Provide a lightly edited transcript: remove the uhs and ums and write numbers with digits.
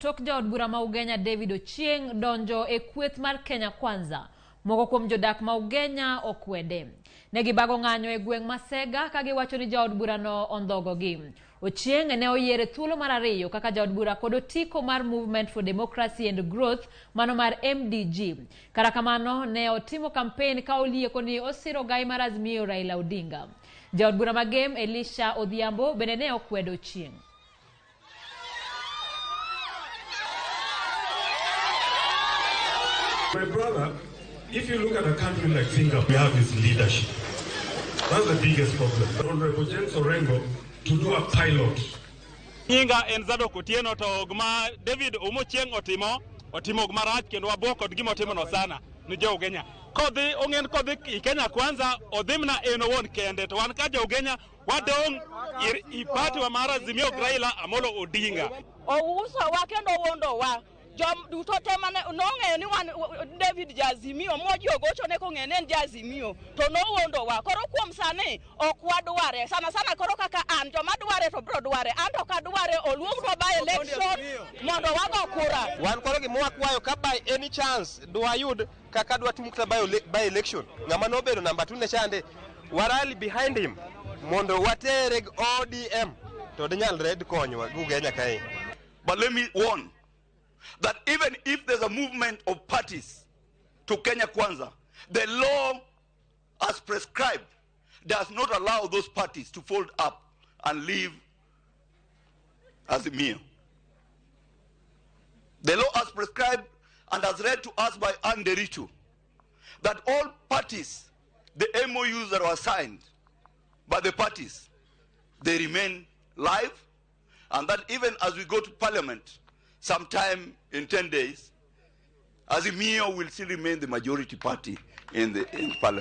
Tok jaod bura ma Ugenya David Ochieng donjo e kweth mar Kenya Kwanza. Moko kuom jodak ma Ugenya okwede. Negibago ng'anyo e gweng' Masega ka giwacho ni jaod bura no ondhogogi. Ochieng ne oyiere thuolo mar ariyo kaka jaod bura kod otiko mar Movement for Democracy and Growth mano mar MDG. Kara kamano ne otimo campaign ka olieko ni osiro gai mar Azimio Raila Odinga. Jaod bura magem Elisha Odhiambo bende ne okwedo Ochieng. My brother, if you look at a country like Singapore, we have his leadership. That's the biggest problem. Honorable James Orengo to do a pilot. Inga enzado kutieno to gma David Ochieng otimo gmarach kendo wabok kod gima otimo no sana ni jo Ugenya. Kodhi ongen kodhi Kenya Kwanza odhimna eno won kende to wan ka jo Ugenya wadong ipati wa mara Azimio Raila Amolo Odinga. Ouso wa kendo wondo wa jom duto temane no ng'eyo ni wan David Jazimio moji ogocho ne ko ng'ene Jazimio to no wondo wa koro kuom sani ok wadware sana koro kaka an joma dware to bro dware an to ka dware oluongno by election mondo wago kura wan koro gimwa kwayo ka by any chance do ayud kaka dwa timo by election ng'ama no bedo number 2 ne chande warali behind him mondo watere ODM to dinyal red konyo Ugenya kae. But let me warn that even if there's a movement of parties to Kenya Kwanza, the law as prescribed does not allow those parties to fold up and leave Azimio. The law as prescribed and as read to us by Anderito, that all parties, the MOUs that were signed by the parties, they remain live, and that even as we go to Parliament, sometime in 10 days, Azimio will still remain the majority party in Parliament.